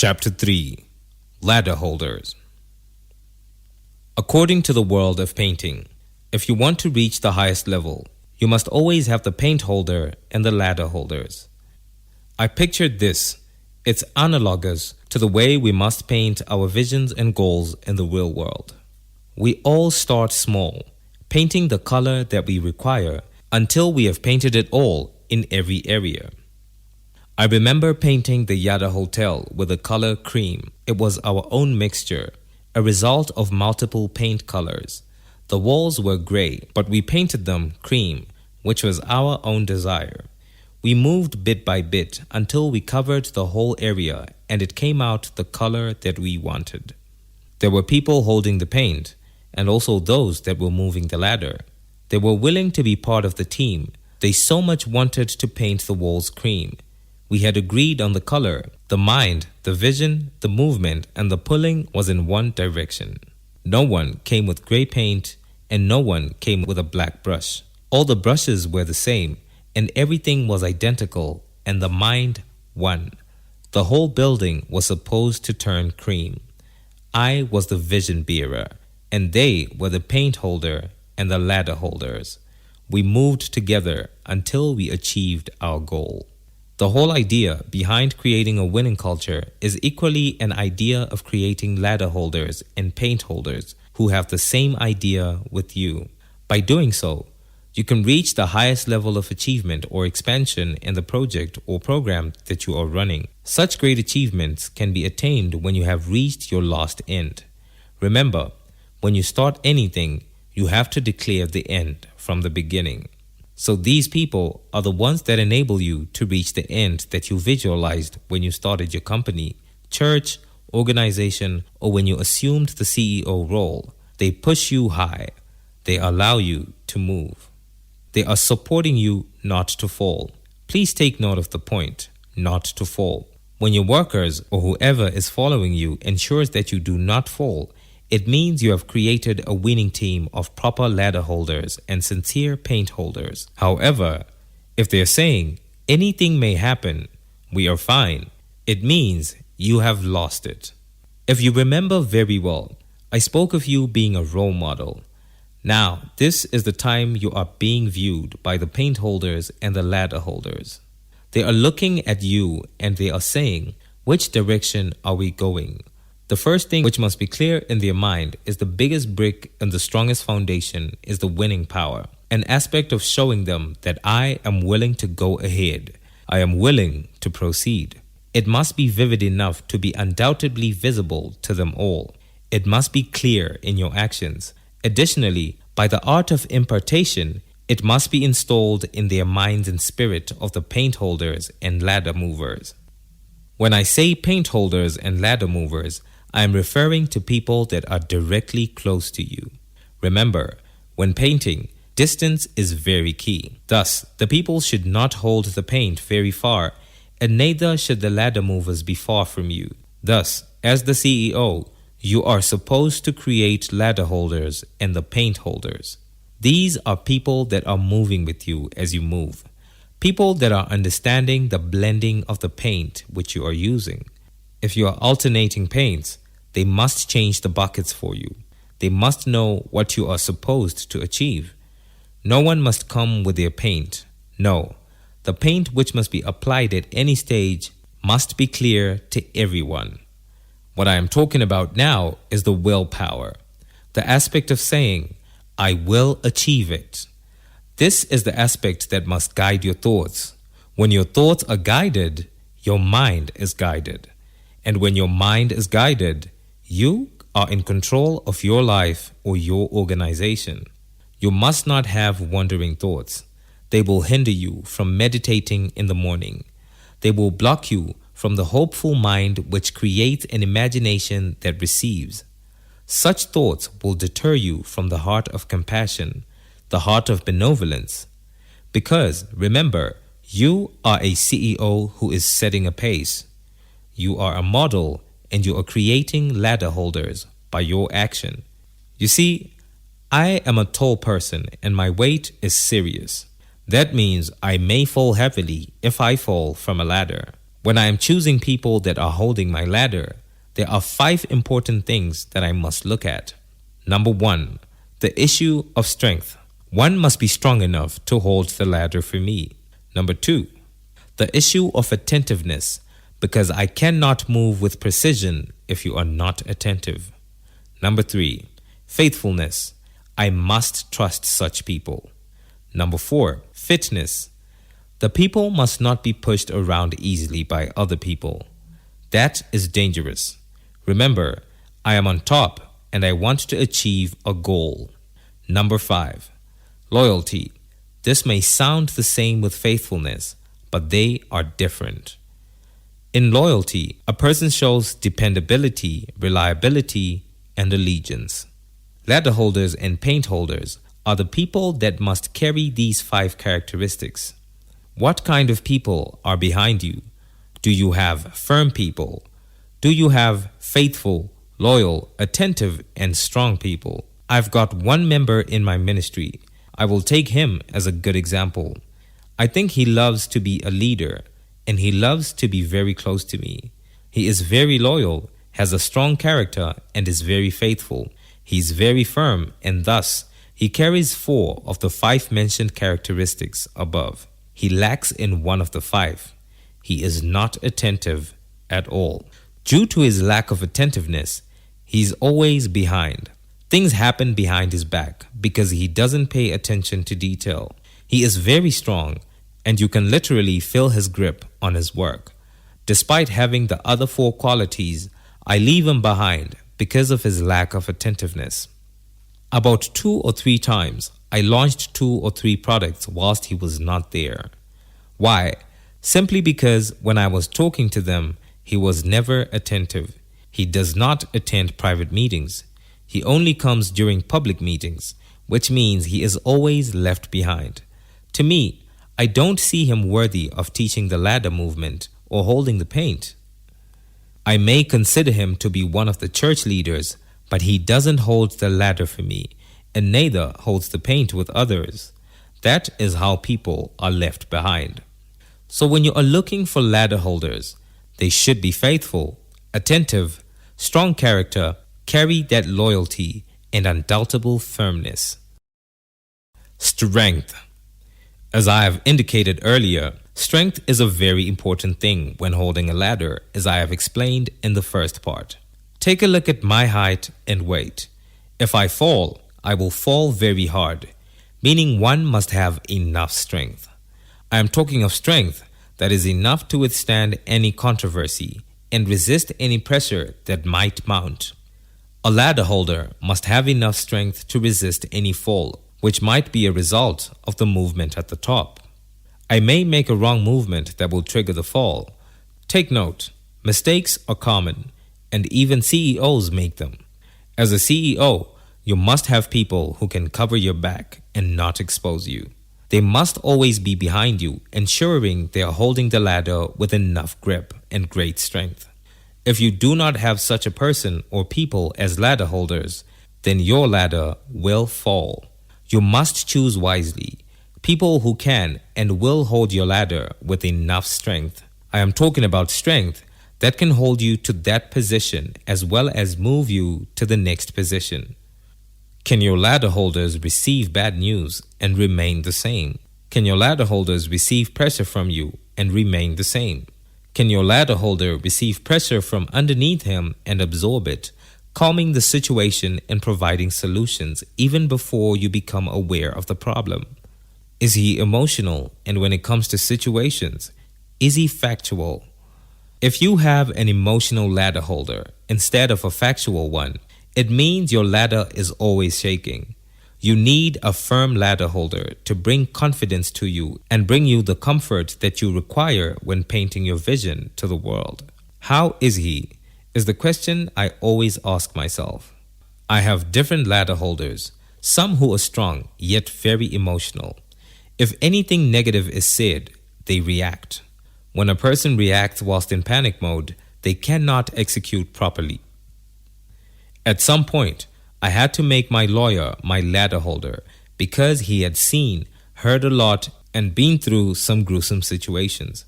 Chapter 3. Ladder Holders. According to the world of painting, if you want to reach the highest level, you must always have the paint holder and the ladder holders. I pictured this. It's analogous to the way we must paint our visions and goals in the real world. We all start small, painting the color that we require until we have painted it all in every area. I remember painting the Yada Hotel with the color cream. It was our own mixture, a result of multiple paint colors. The walls were gray, but we painted them cream, which was our own desire. We moved bit by bit until we covered the whole area and it came out the color that we wanted. There were people holding the paint and also those that were moving the ladder. They were willing to be part of the team. They so much wanted to paint the walls cream. We had agreed on the color, the mind, the vision, the movement, and the pulling was in one direction. No one came with gray paint and no one came with a black brush. All the brushes were the same and everything was identical and the mind won. The whole building was supposed to turn cream. I was the vision bearer and they were the paint holder and the ladder holders. We moved together until we achieved our goal. The whole idea behind creating a winning culture is equally an idea of creating ladder holders and paint holders who have the same idea with you. By doing so, you can reach the highest level of achievement or expansion in the project or program that you are running. Such great achievements can be attained when you have reached your last end. Remember, when you start anything, you have to declare the end from the beginning. So these people are the ones that enable you to reach the end that you visualized when you started your company, church, organization, or when you assumed the CEO role. They push you high. They allow you to move. They are supporting you not to fall. Please take note of the point, not to fall. When your workers or whoever is following you ensures that you do not fall, it means you have created a winning team of proper ladder holders and sincere paint holders. However, if they're saying anything may happen, we are fine, it means you have lost it. If you remember very well, I spoke of you being a role model. Now, this is the time you are being viewed by the paint holders and the ladder holders. They are looking at you and they are saying, which direction are we going? The first thing which must be clear in their mind is the biggest brick and the strongest foundation is the winning power, an aspect of showing them that I am willing to go ahead. I am willing to proceed. It must be vivid enough to be undoubtedly visible to them all. It must be clear in your actions. Additionally, by the art of impartation, it must be installed in their minds and spirit of the paint holders and ladder movers. When I say paint holders and ladder movers, I am referring to people that are directly close to you. Remember, when painting, distance is very key. Thus, the people should not hold the paint very far, and neither should the ladder movers be far from you. Thus, as the CEO, you are supposed to create ladder holders and the paint holders. These are people that are moving with you as you move. People that are understanding the blending of the paint which you are using. If you are alternating paints, they must change the buckets for you. They must know what you are supposed to achieve. No one must come with their paint. No, the paint which must be applied at any stage must be clear to everyone. What I am talking about now is the willpower, the aspect of saying, I will achieve it. This is the aspect that must guide your thoughts. When your thoughts are guided, your mind is guided. And when your mind is guided, you are in control of your life or your organization. You must not have wandering thoughts. They will hinder you from meditating in the morning. They will block you from the hopeful mind which creates an imagination that receives. Such thoughts will deter you from the heart of compassion, the heart of benevolence. Because, remember, you are a CEO who is setting a pace. You are a model and you are creating ladder holders by your action. You see, I am a tall person and my weight is serious. That means I may fall heavily if I fall from a ladder. When I am choosing people that are holding my ladder, there are 5 important things that I must look at. Number 1, the issue of strength. One must be strong enough to hold the ladder for me. Number 2, the issue of attentiveness, because I cannot move with precision if you are not attentive. Number 3, faithfulness. I must trust such people. Number 4, fitness. The people must not be pushed around easily by other people. That is dangerous. Remember, I am on top and I want to achieve a goal. Number 5, loyalty. This may sound the same with faithfulness, but they are different. In loyalty, a person shows dependability, reliability, and allegiance. Ladder holders and paint holders are the people that must carry these 5 characteristics. What kind of people are behind you? Do you have firm people? Do you have faithful, loyal, attentive, and strong people? I've got one member in my ministry. I will take him as a good example. I think he loves to be a leader, and he loves to be very close to me. He is very loyal, has a strong character, and is very faithful. He's very firm, and thus, he carries 4 of the 5 mentioned characteristics above. He lacks in one of the 5. He is not attentive at all. Due to his lack of attentiveness, he's always behind. Things happen behind his back because he doesn't pay attention to detail. He is very strong, and you can literally feel his grip on his work. Despite having the other 4 qualities, I leave him behind because of his lack of attentiveness. About 2 or 3 times, I launched 2 or 3 products whilst he was not there. Why? Simply because when I was talking to them, he was never attentive. He does not attend private meetings. He only comes during public meetings, which means he is always left behind. To me, I don't see him worthy of teaching the ladder movement or holding the paint. I may consider him to be one of the church leaders, but he doesn't hold the ladder for me, and neither holds the paint with others. That is how people are left behind. So when you are looking for ladder holders, they should be faithful, attentive, strong character, carry that loyalty and undoubtable firmness. Strength. As I have indicated earlier, strength is a very important thing when holding a ladder, as I have explained in the first part. Take a look at my height and weight. If I fall, I will fall very hard, meaning one must have enough strength. I am talking of strength that is enough to withstand any controversy and resist any pressure that might mount. A ladder holder must have enough strength to resist any fall, which might be a result of the movement at the top. I may make a wrong movement that will trigger the fall. Take note, mistakes are common, and even CEOs make them. As a CEO, you must have people who can cover your back and not expose you. They must always be behind you, ensuring they are holding the ladder with enough grip and great strength. If you do not have such a person or people as ladder holders, then your ladder will fall. You must choose wisely, people who can and will hold your ladder with enough strength. I am talking about strength that can hold you to that position as well as move you to the next position. Can your ladder holders receive bad news and remain the same? Can your ladder holders receive pressure from you and remain the same? Can your ladder holder receive pressure from underneath him and absorb it, calming the situation and providing solutions even before you become aware of the problem? Is he emotional, and when it comes to situations, is he factual? If you have an emotional ladder holder instead of a factual one, it means your ladder is always shaking. You need a firm ladder holder to bring confidence to you and bring you the comfort that you require when painting your vision to the world. How is he? Is the question I always ask myself. I have different ladder holders, some who are strong yet very emotional. If anything negative is said, they react. When a person reacts whilst in panic mode, they cannot execute properly. At some point, I had to make my lawyer my ladder holder because he had seen, heard a lot, and been through some gruesome situations.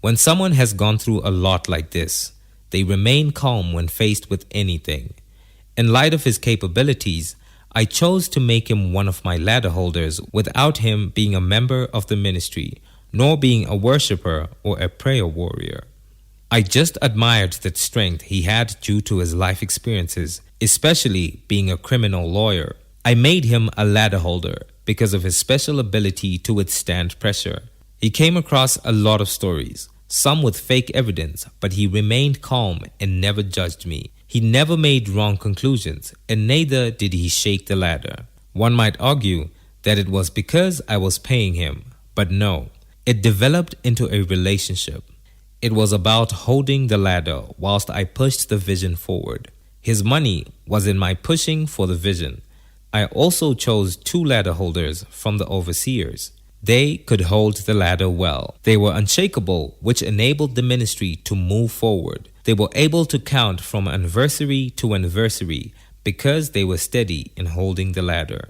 When someone has gone through a lot like this, they remain calm when faced with anything. In light of his capabilities, I chose to make him one of my ladder holders without him being a member of the ministry, nor being a worshiper or a prayer warrior. I just admired that strength he had due to his life experiences, especially being a criminal lawyer. I made him a ladder holder because of his special ability to withstand pressure. He came across a lot of stories, some with fake evidence, but he remained calm and never judged me. He never made wrong conclusions, and neither did he shake the ladder. One might argue that it was because I was paying him, but no, it developed into a relationship. It was about holding the ladder whilst I pushed the vision forward. His money was in my pushing for the vision. I also chose 2 ladder holders from the overseers. They could hold the ladder well. They were unshakable, which enabled the ministry to move forward. They were able to count from anniversary to anniversary because they were steady in holding the ladder.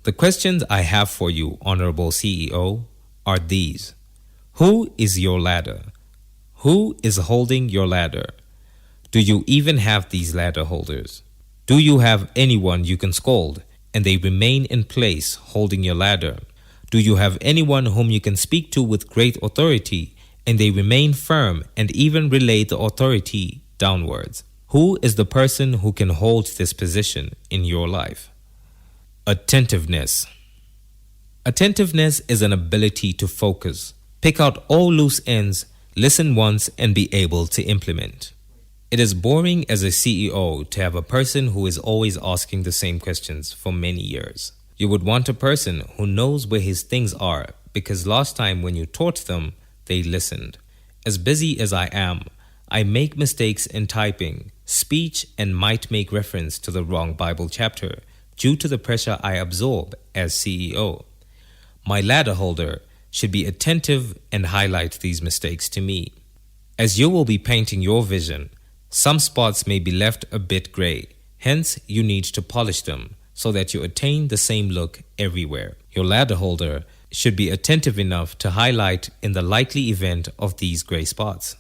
The questions I have for you, Honorable CEO, are these. Who is your ladder? Who is holding your ladder? Do you even have these ladder holders? Do you have anyone you can scold and they remain in place holding your ladder? Do you have anyone whom you can speak to with great authority and they remain firm and even relay the authority downwards? Who is the person who can hold this position in your life? Attentiveness. Attentiveness is an ability to focus, pick out all loose ends, listen once, and be able to implement. It is boring as a CEO to have a person who is always asking the same questions for many years. You would want a person who knows where his things are because last time when you taught them, they listened. As busy as I am, I make mistakes in typing, speech, and might make reference to the wrong Bible chapter due to the pressure I absorb as CEO. My ladder holder should be attentive and highlight these mistakes to me. As you will be painting your vision, some spots may be left a bit gray, hence you need to polish them so that you attain the same look everywhere. Your ladder holder should be attentive enough to highlight in the likely event of these gray spots.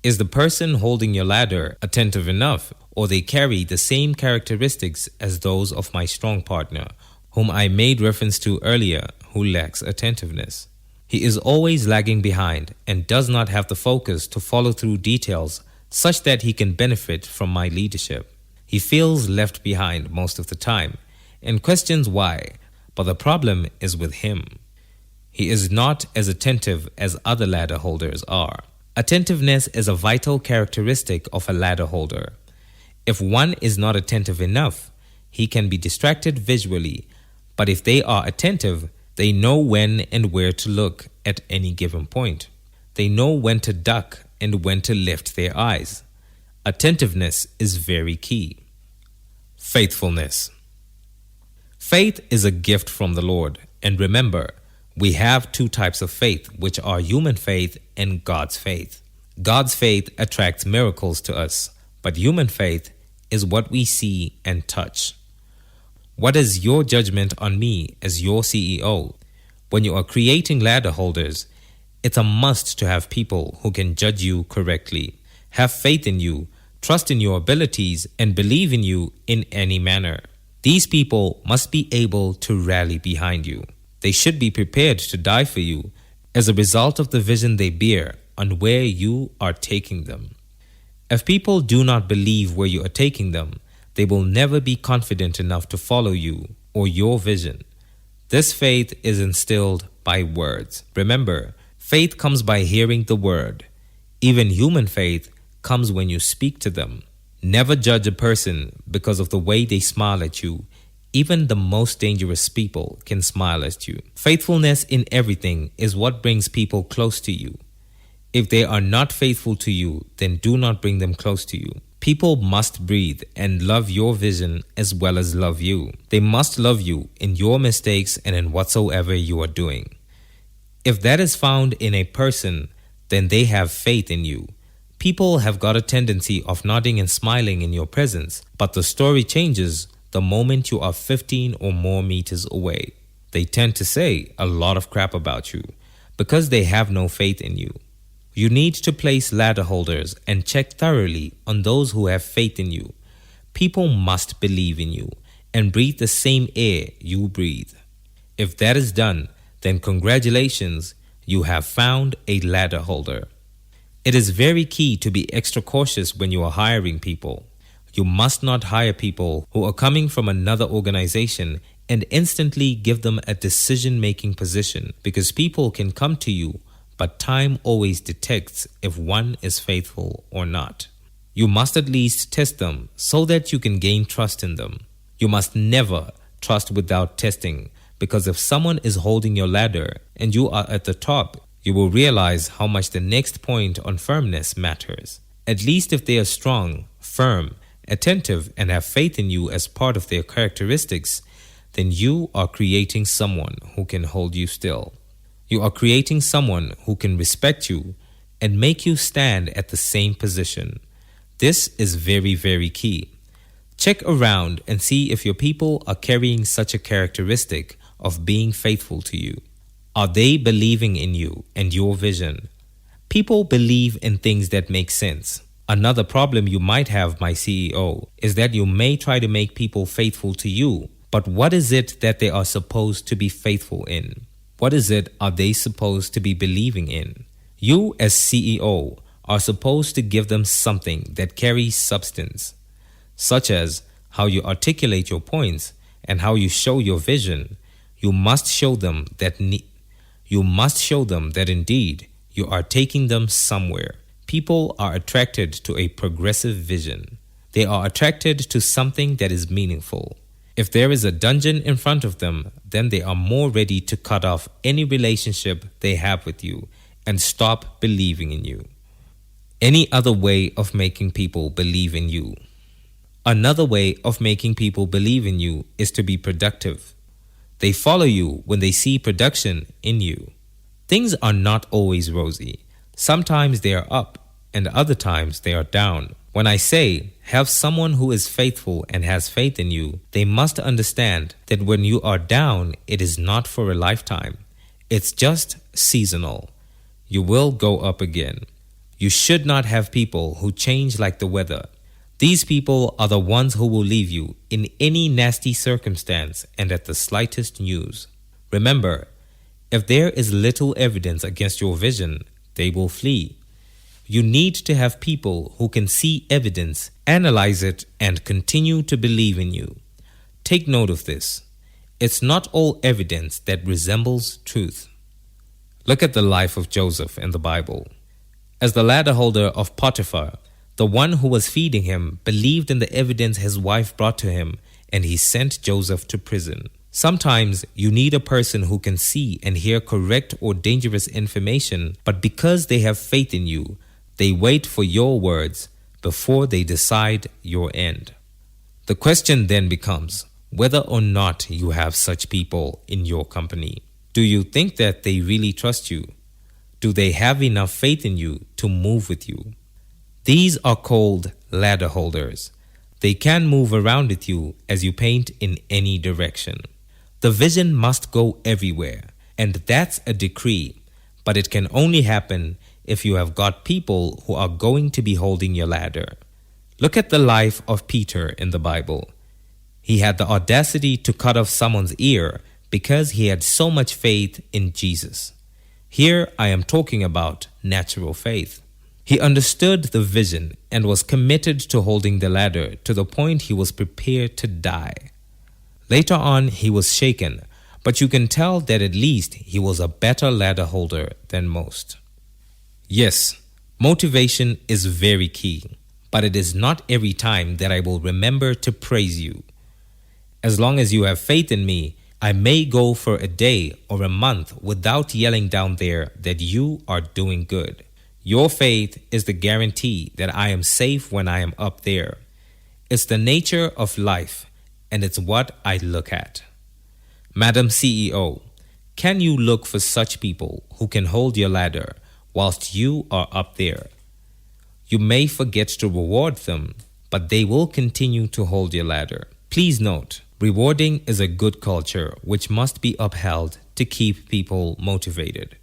Is the person holding your ladder attentive enough, or they carry the same characteristics as those of my strong partner, whom I made reference to earlier, who lacks attentiveness? He is always lagging behind and does not have the focus to follow through details such that he can benefit from my leadership. He feels left behind most of the time and questions why, but the problem is with him. He is not as attentive as other ladder holders are. Attentiveness is a vital characteristic of a ladder holder. If one is not attentive enough, he can be distracted visually, but if they are attentive, they know when and where to look at any given point. They know when to duck and when to lift their eyes. Attentiveness is very key. Faithfulness. Faith is a gift from the Lord, and remember, we have 2 types of faith, which are human faith and God's faith. God's faith attracts miracles to us, but human faith is what we see and touch. What is your judgment on me as your CEO? When you are creating ladder holders, it's a must to have people who can judge you correctly, have faith in you, trust in your abilities, and believe in you in any manner. These people must be able to rally behind you. They should be prepared to die for you as a result of the vision they bear on where you are taking them. If people do not believe where you are taking them, they will never be confident enough to follow you or your vision. This faith is instilled by words. Remember, faith comes by hearing the word. Even human faith comes when you speak to them. Never judge a person because of the way they smile at you. Even the most dangerous people can smile at you. Faithfulness in everything is what brings people close to you. If they are not faithful to you, then do not bring them close to you. People must breathe and love your vision as well as love you. They must love you in your mistakes and in whatsoever you are doing. If that is found in a person, then they have faith in you. People have got a tendency of nodding and smiling in your presence, but the story changes the moment you are 15 or more meters away. They tend to say a lot of crap about you because they have no faith in you. You need to place ladder holders and check thoroughly on those who have faith in you. People must believe in you and breathe the same air you breathe. If that is done, then congratulations, you have found a ladder holder. It is very key to be extra cautious when you are hiring people. You must not hire people who are coming from another organization and instantly give them a decision-making position, because people can come to you, but time always detects if one is faithful or not. You must at least test them so that you can gain trust in them. You must never trust without testing, because if someone is holding your ladder and you are at the top, you will realize how much the next point on firmness matters. At least if they are strong, firm, attentive, and have faith in you as part of their characteristics, then you are creating someone who can hold you still. You are creating someone who can respect you and make you stand at the same position. This is very, very key. Check around and see if your people are carrying such a characteristic of being faithful to you. Are they believing in you and your vision? People believe in things that make sense. Another problem you might have, my CEO, is that you may try to make people faithful to you, but what is it that they are supposed to be faithful in? What is it are they supposed to be believing in? You as CEO are supposed to give them something that carries substance, such as how you articulate your points and how you show your vision. You must show them that indeed you are taking them somewhere. People are attracted to a progressive vision. They are attracted to something that is meaningful. If there is a dungeon in front of them, then they are more ready to cut off any relationship they have with you and stop believing in you. Any other way of making people believe in you? Another way of making people believe in you is to be productive. They follow you when they see production in you. Things are not always rosy. Sometimes they are up and other times they are down. When I say have someone who is faithful and has faith in you, they must understand that when you are down, it is not for a lifetime. It's just seasonal. You will go up again. You should not have people who change like the weather. These people are the ones who will leave you in any nasty circumstance and at the slightest news. Remember, if there is little evidence against your vision, they will flee. You need to have people who can see evidence, analyze it, and continue to believe in you. Take note of this. It's not all evidence that resembles truth. Look at the life of Joseph in the Bible. As the ladder holder of Potiphar, the one who was feeding him believed in the evidence his wife brought to him, and he sent Joseph to prison. Sometimes you need a person who can see and hear correct or dangerous information, but because they have faith in you, they wait for your words before they decide your end. The question then becomes whether or not you have such people in your company. Do you think that they really trust you? Do they have enough faith in you to move with you? These are called ladder holders. They can move around with you as you paint in any direction. The vision must go everywhere, and that's a decree, but it can only happen if you have got people who are going to be holding your ladder. Look at the life of Peter in the Bible. He had the audacity to cut off someone's ear because he had so much faith in Jesus. Here I am talking about natural faith. He understood the vision and was committed to holding the ladder to the point he was prepared to die. Later on, he was shaken, but you can tell that at least he was a better ladder holder than most. Yes, motivation is very key, but it is not every time that I will remember to praise you. As long as you have faith in me, I may go for a day or a month without yelling down there that you are doing good. Your faith is the guarantee that I am safe when I am up there. It's the nature of life, and it's what I look at. Madam CEO, can you look for such people who can hold your ladder whilst you are up there? You may forget to reward them, but they will continue to hold your ladder. Please note, rewarding is a good culture which must be upheld to keep people motivated.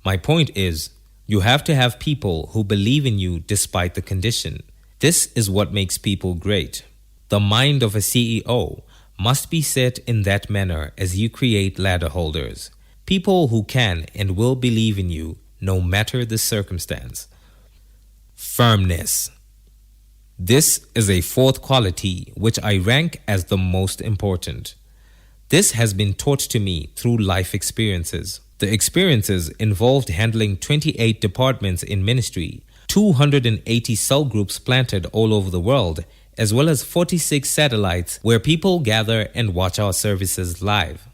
My point is, You have to have people who believe in you despite the condition. This is what makes people great. The mind of a CEO must be set in that manner as you create ladder holders. People who can and will believe in you no matter the circumstance. Firmness. This is a fourth quality which I rank as the most important. This has been taught to me through life experiences. The experiences involved handling 28 departments in ministry, 280 cell groups planted all over the world, as well as 46 satellites where people gather and watch our services live.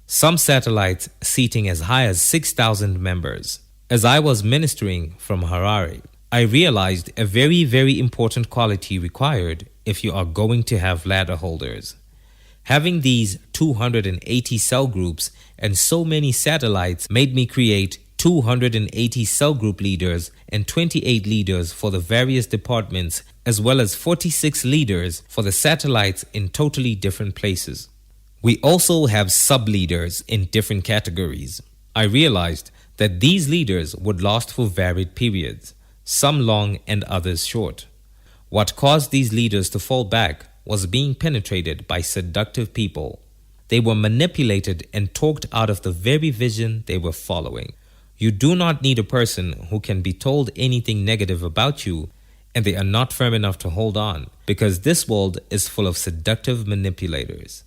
Some satellites seating as high as 6,000 members. As I was ministering from Harare, I realized a very, very important quality required if you are going to have ladder holders. Having these 280 cell groups and so many satellites made me create 280 cell group leaders and 28 leaders for the various departments, as well as 46 leaders for the satellites in totally different places. We also have sub-leaders in different categories. I realized that these leaders would last for varied periods, some long and others short. What caused these leaders to fall back was being penetrated by seductive people. They were manipulated and talked out of the very vision they were following. You do not need a person who can be told anything negative about you and they are not firm enough to hold on, because this world is full of seductive manipulators.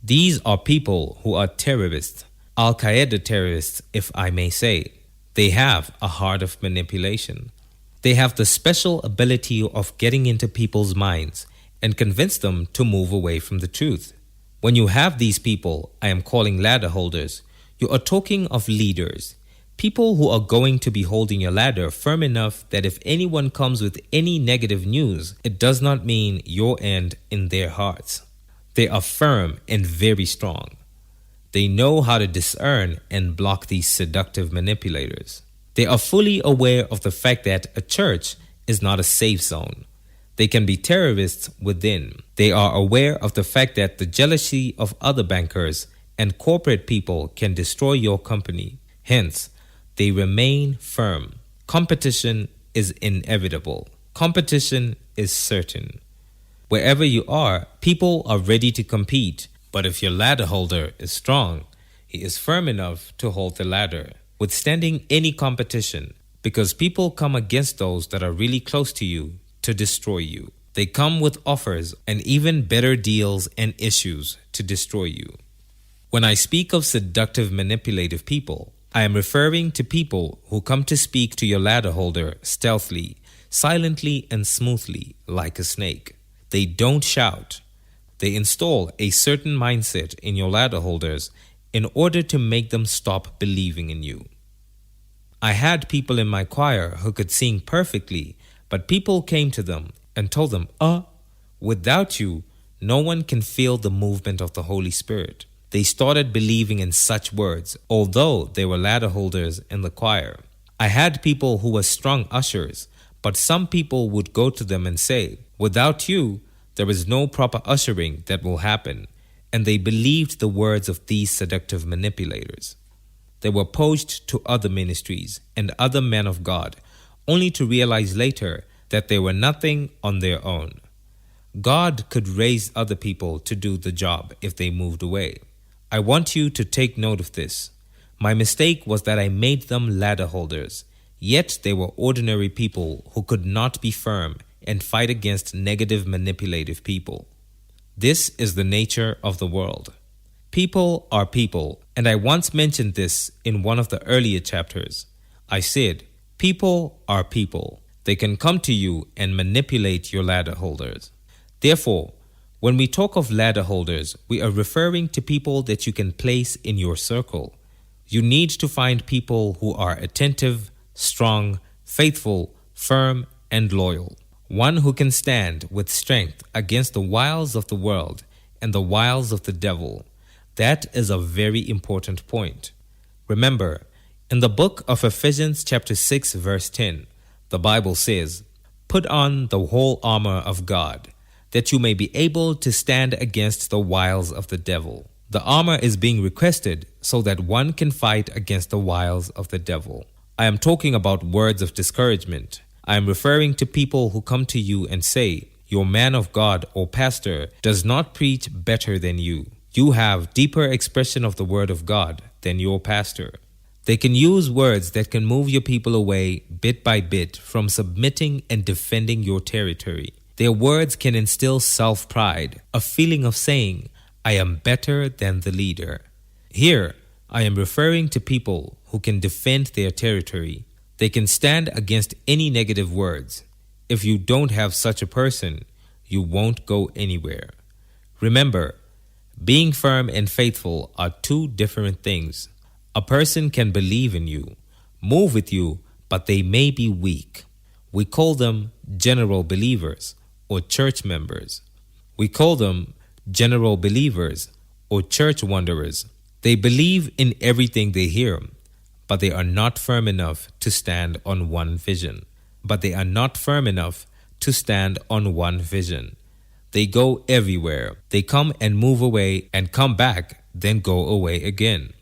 These are people who are terrorists, Al-Qaeda terrorists, if I may say. They have a heart of manipulation. They have the special ability of getting into people's minds and convince them to move away from the truth. When you have these people I am calling ladder holders, you are talking of leaders, people who are going to be holding your ladder firm enough that if anyone comes with any negative news, it does not mean your end in their hearts. They are firm and very strong. They know how to discern and block these seductive manipulators. They are fully aware of the fact that a church is not a safe zone. They can be terrorists within. They are aware of the fact that the jealousy of other bankers and corporate people can destroy your company. Hence, they remain firm. Competition is inevitable. Competition is certain. Wherever you are, people are ready to compete. But if your ladder holder is strong, he is firm enough to hold the ladder, withstanding any competition, because people come against those that are really close to you to destroy you. They come with offers and even better deals and issues to destroy you. When I speak of seductive manipulative people, I am referring to people who come to speak to your ladder holder stealthily, silently and smoothly like a snake. They don't shout. They install a certain mindset in your ladder holders in order to make them stop believing in you. I had people in my choir who could sing perfectly, but people came to them and told them, without you, no one can feel the movement of the Holy Spirit. They started believing in such words, although they were ladder holders in the choir. I had people who were strong ushers, but some people would go to them and say, without you, there is no proper ushering that will happen. And they believed the words of these seductive manipulators. They were poached to other ministries and other men of God, only to realize later that they were nothing on their own. God could raise other people to do the job if they moved away. I want you to take note of this. My mistake was that I made them ladder holders, yet they were ordinary people who could not be firm and fight against negative manipulative people. This is the nature of the world. People are people, and I once mentioned this in one of the earlier chapters. I said, people are people. They can come to you and manipulate your ladder holders. Therefore, when we talk of ladder holders, we are referring to people that you can place in your circle. You need to find people who are attentive, strong, faithful, firm, and loyal. One who can stand with strength against the wiles of the world and the wiles of the devil. That is a very important point. Remember, in the book of Ephesians chapter 6 verse 10, the Bible says, "Put on the whole armor of God, that you may be able to stand against the wiles of the devil." The armor is being requested so that one can fight against the wiles of the devil. I am talking about words of discouragement. I am referring to people who come to you and say, your man of God or pastor does not preach better than you. You have deeper expression of the word of God than your pastor. They can use words that can move your people away bit by bit from submitting and defending your territory. Their words can instill self-pride, a feeling of saying, I am better than the leader. Here, I am referring to people who can defend their territory. They can stand against any negative words. If you don't have such a person, you won't go anywhere. Remember, being firm and faithful are two different things. A person can believe in you, move with you, but they may be weak. We call them general believers or church members. We call them general believers or church wanderers. They believe in everything they hear, but they are not firm enough to stand on one vision. They go everywhere. They come and move away and come back, then go away again.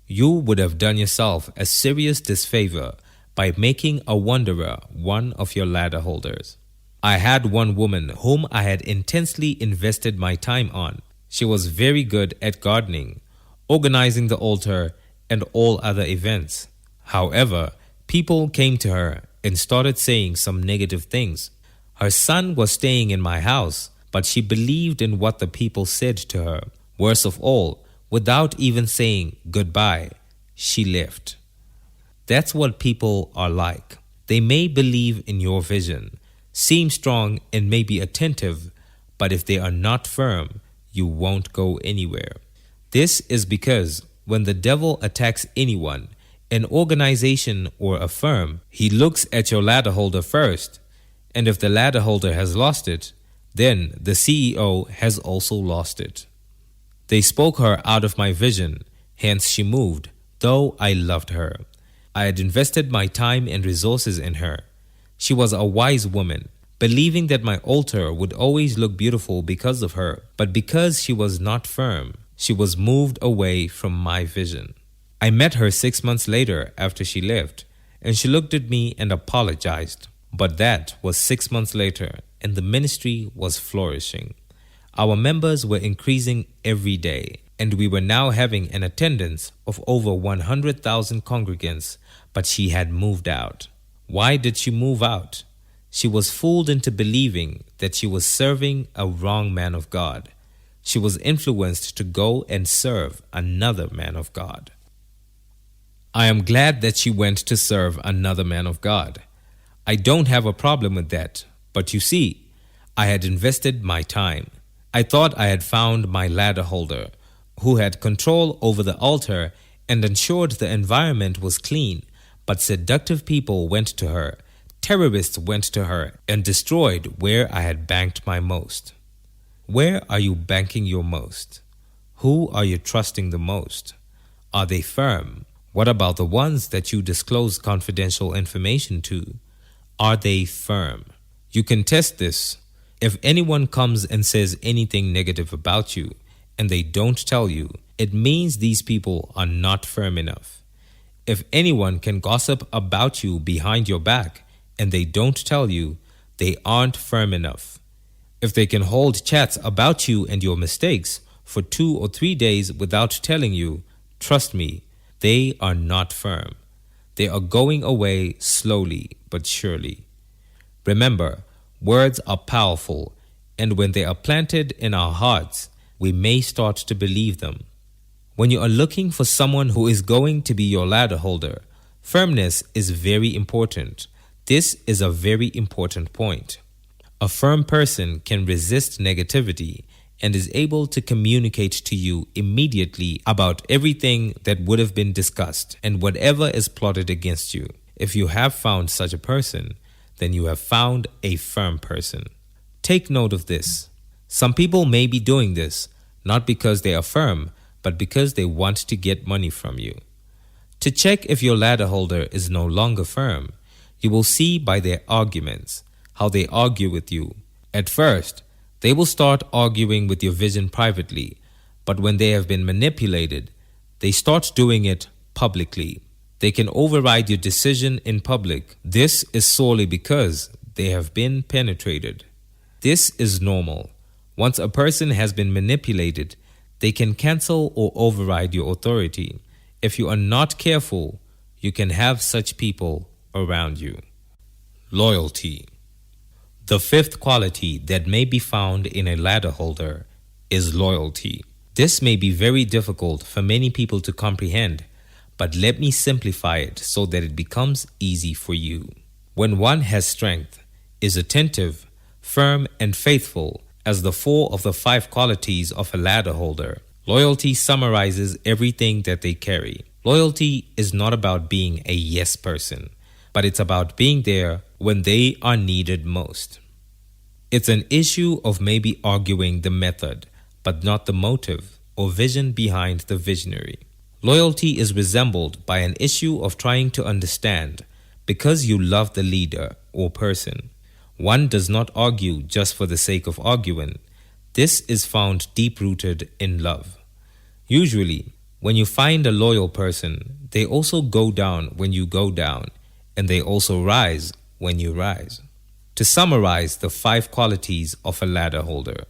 You would have done yourself a serious disfavor by making a wanderer one of your ladder holders. I had one woman whom I had intensely invested my time on. She was very good at gardening, organizing the altar, and all other events. However, people came to her and started saying some negative things. Her son was staying in my house, but she believed in what the people said to her. Worst of all, without even saying goodbye, she left. That's what people are like. They may believe in your vision, seem strong and may be attentive, but if they are not firm, you won't go anywhere. This is because when the devil attacks anyone, an organization or a firm, he looks at your ladder holder first, and if the ladder holder has lost it, then the CEO has also lost it. They spoke her out of my vision, hence she moved, though I loved her. I had invested my time and resources in her. She was a wise woman, believing that my altar would always look beautiful because of her, but because she was not firm, she was moved away from my vision. I met her 6 months later after she left, and she looked at me and apologized. But that was 6 months later, and the ministry was flourishing. Our members were increasing every day, and we were now having an attendance of over 100,000 congregants, but she had moved out. Why did she move out? She was fooled into believing that she was serving a wrong man of God. She was influenced to go and serve another man of God. I am glad that she went to serve another man of God. I don't have a problem with that, but you see, I had invested my time. I thought I had found my ladder holder, who had control over the altar and ensured the environment was clean, but seductive people went to her, terrorists went to her, and destroyed where I had banked my most. Where are you banking your most? Who are you trusting the most? Are they firm? What about the ones that you disclose confidential information to? Are they firm? You can test this. If anyone comes and says anything negative about you and they don't tell you, it means these people are not firm enough. If anyone can gossip about you behind your back and they don't tell you, they aren't firm enough. If they can hold chats about you and your mistakes for 2 or 3 days without telling you, trust me, they are not firm. They are going away slowly but surely. Remember, words are powerful, and when they are planted in our hearts, we may start to believe them. When you are looking for someone who is going to be your ladder holder, firmness is very important. This is a very important point. A firm person can resist negativity and is able to communicate to you immediately about everything that would have been discussed and whatever is plotted against you. If you have found such a person, then you have found a firm person. Take note of this. Some people may be doing this, not because they are firm, but because they want to get money from you. To check if your ladder holder is no longer firm, you will see by their arguments, how they argue with you. At first, they will start arguing with your vision privately, but when they have been manipulated, they start doing it publicly. They can override your decision in public. This is solely because they have been penetrated. This is normal. Once a person has been manipulated, they can cancel or override your authority. If you are not careful, you can have such people around you. Loyalty. The fifth quality that may be found in a ladder holder is loyalty. This may be very difficult for many people to comprehend, but let me simplify it so that it becomes easy for you. When one has strength, is attentive, firm, and faithful as the 4 of the 5 qualities of a ladder holder, loyalty summarizes everything that they carry. Loyalty is not about being a yes person, but it's about being there when they are needed most. It's an issue of maybe arguing the method, but not the motive or vision behind the visionary. Loyalty is resembled by an issue of trying to understand because you love the leader or person. One does not argue just for the sake of arguing. This is found deep-rooted in love. Usually, when you find a loyal person, they also go down when you go down, and they also rise when you rise. To summarize the 5 qualities of a ladder holder.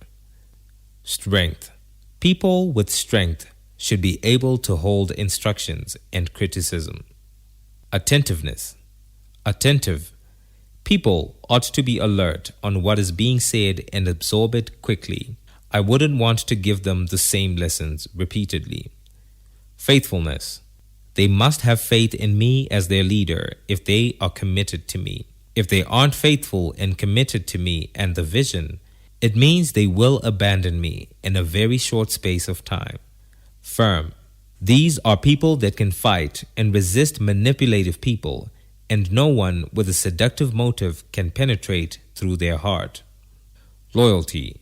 Strength. People with strength should be able to hold instructions and criticism. Attentiveness. Attentive. People ought to be alert on what is being said and absorb it quickly. I wouldn't want to give them the same lessons repeatedly. Faithfulness. They must have faith in me as their leader if they are committed to me. If they aren't faithful and committed to me and the vision, it means they will abandon me in a very short space of time. Firm. These are people that can fight and resist manipulative people, and no one with a seductive motive can penetrate through their heart. Loyalty.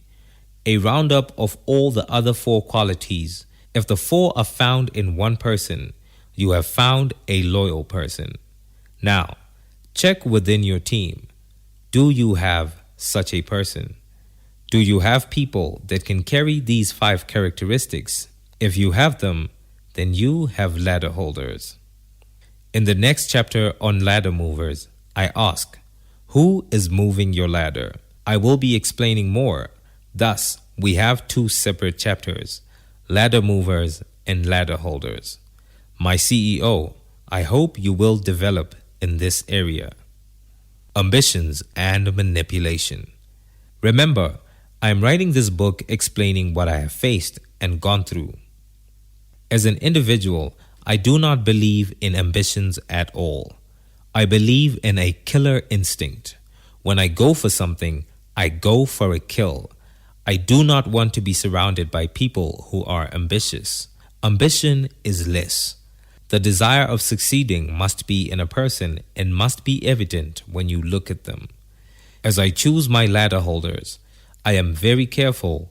A roundup of all the other 4 qualities. If the 4 are found in one person, you have found a loyal person. Now, check within your team. Do you have such a person? Do you have people that can carry these 5 characteristics? If you have them, then you have ladder holders. In the next chapter on ladder movers, I ask, who is moving your ladder? I will be explaining more. Thus, we have 2 separate chapters, ladder movers and ladder holders. My CEO, I hope you will develop in this area. Ambitions and manipulation. Remember, I am writing this book explaining what I have faced and gone through. As an individual, I do not believe in ambitions at all. I believe in a killer instinct. When I go for something, I go for a kill. I do not want to be surrounded by people who are ambitious. Ambition is less. The desire of succeeding must be in a person and must be evident when you look at them. As I choose my ladder holders, I am very careful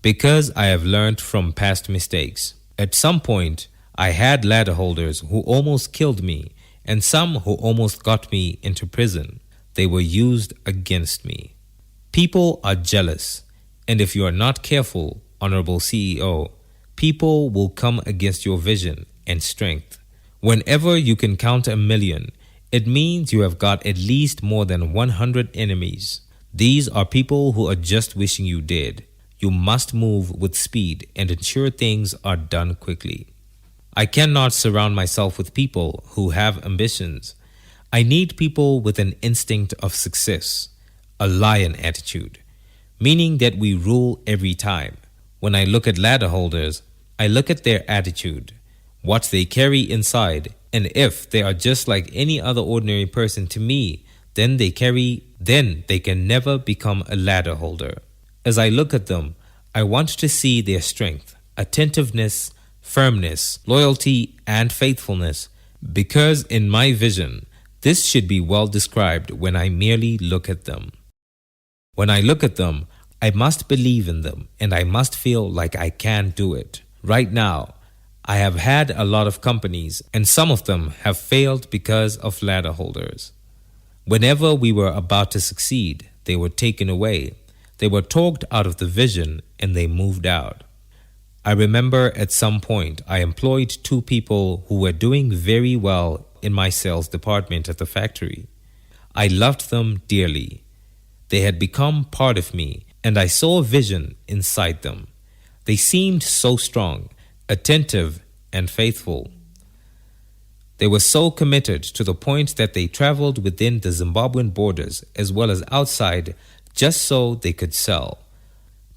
because I have learned from past mistakes. At some point, I had ladder holders who almost killed me and some who almost got me into prison. They were used against me. People are jealous, and if you are not careful, Honorable CEO, people will come against your vision and strength. Whenever you can count 1,000,000, it means you have got at least more than 100 enemies. These are people who are just wishing you dead. You must move with speed and ensure things are done quickly. I cannot surround myself with people who have ambitions. I need people with an instinct of success, a lion attitude, meaning that we rule every time. When I look at ladder holders, I look at their attitude, what they carry inside, and if they are just like any other ordinary person to me, then they can never become a ladder holder. As I look at them, I want to see their strength, attentiveness, firmness, loyalty, and faithfulness, because in my vision, this should be well described when I merely look at them. When I look at them, I must believe in them, and I must feel like I can do it. Right now, I have had a lot of companies, and some of them have failed because of ladder holders. Whenever we were about to succeed, they were taken away. They were talked out of the vision, and they moved out. I remember at some point I employed 2 people who were doing very well in my sales department at the factory. I loved them dearly. They had become part of me, and I saw a vision inside them. They seemed so strong, attentive, and faithful. They were so committed to the point that they traveled within the Zimbabwean borders as well as outside just so they could sell.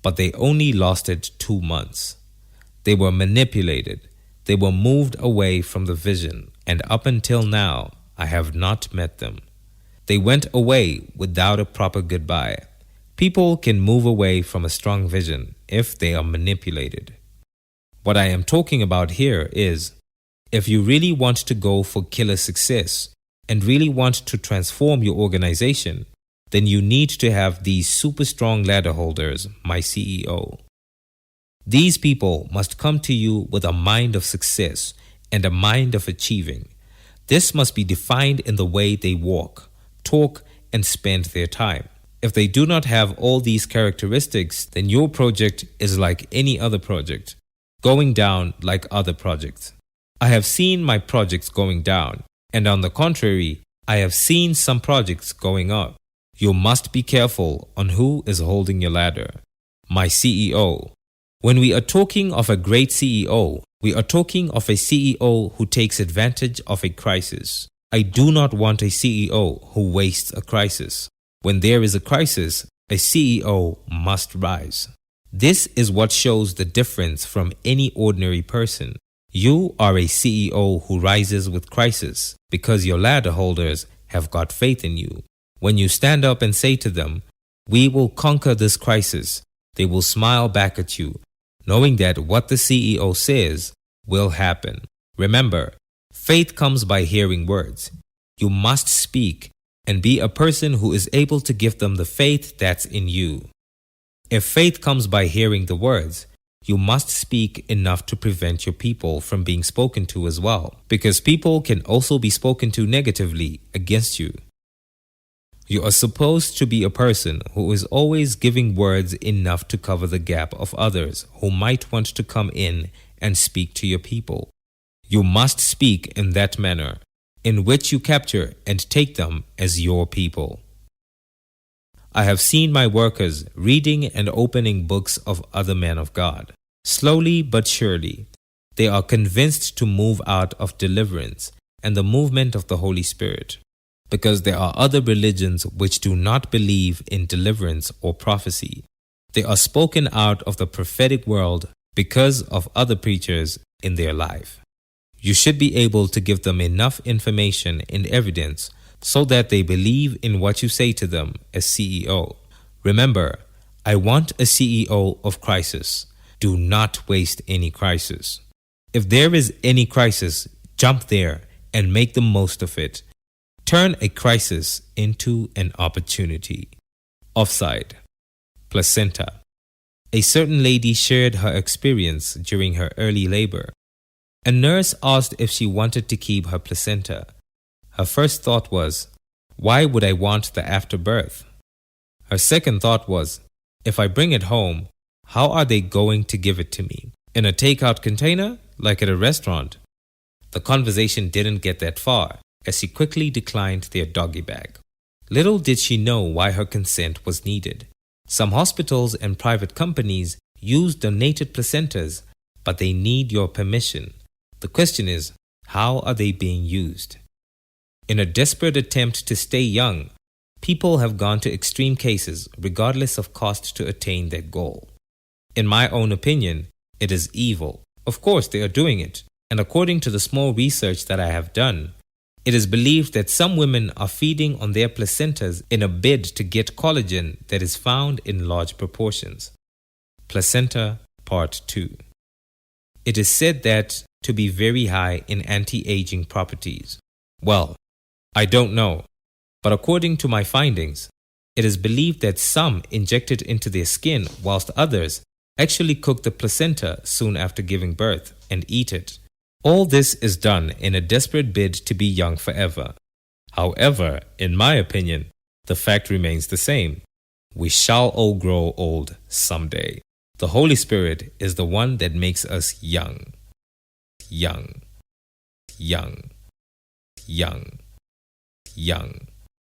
But they only lasted 2 months. They were manipulated. They were moved away from the vision, and up until now, I have not met them. They went away without a proper goodbye. People can move away from a strong vision if they are manipulated. What I am talking about here is, if you really want to go for killer success and really want to transform your organization, then you need to have these super strong ladder holders, my CEO. These people must come to you with a mind of success and a mind of achieving. This must be defined in the way they walk, talk, and spend their time. If they do not have all these characteristics, then your project is like any other project, going down like other projects. I have seen my projects going down, and on the contrary, I have seen some projects going up. You must be careful on who is holding your ladder. My CEO. When we are talking of a great CEO, we are talking of a CEO who takes advantage of a crisis. I do not want a CEO who wastes a crisis. When there is a crisis, a CEO must rise. This is what shows the difference from any ordinary person. You are a CEO who rises with crisis because your ladder holders have got faith in you. When you stand up and say to them, "We will conquer this crisis," they will smile back at you, knowing that what the CEO says will happen. Remember, faith comes by hearing words. You must speak and be a person who is able to give them the faith that's in you. If faith comes by hearing the words, you must speak enough to prevent your people from being spoken to as well, because people can also be spoken to negatively against you. You are supposed to be a person who is always giving words enough to cover the gap of others who might want to come in and speak to your people. You must speak in that manner, in which you capture and take them as your people. I have seen my workers reading and opening books of other men of God. Slowly but surely, they are convinced to move out of deliverance and the movement of the Holy Spirit, because there are other religions which do not believe in deliverance or prophecy. They are spoken out of the prophetic world because of other preachers in their life. You should be able to give them enough information and evidence so that they believe in what you say to them as CEO. Remember, I want a CEO of crisis. Do not waste any crisis. If there is any crisis, jump there and make the most of it. Turn a crisis into an opportunity. Offside. Placenta. A certain lady shared her experience during her early labor. A nurse asked if she wanted to keep her placenta. Her first thought was, why would I want the afterbirth? Her second thought was, if I bring it home, how are they going to give it to me? In a takeout container, like at a restaurant? The conversation didn't get that far, as she quickly declined their doggy bag. Little did she know why her consent was needed. Some hospitals and private companies use donated placentas, but they need your permission. The question is, how are they being used? In a desperate attempt to stay young, people have gone to extreme cases regardless of cost to attain their goal. In my own opinion, it is evil. Of course, they are doing it, and according to the small research that I have done, it is believed that some women are feeding on their placentas in a bid to get collagen that is found in large proportions. Placenta Part 2. It is said that to be very high in anti-aging properties. Well, I don't know, but according to my findings, it is believed that some inject it into their skin whilst others actually cook the placenta soon after giving birth and eat it. All this is done in a desperate bid to be young forever. However, in my opinion, the fact remains the same. We shall all grow old someday. The Holy Spirit is the one that makes us young. Young. Young. young, young.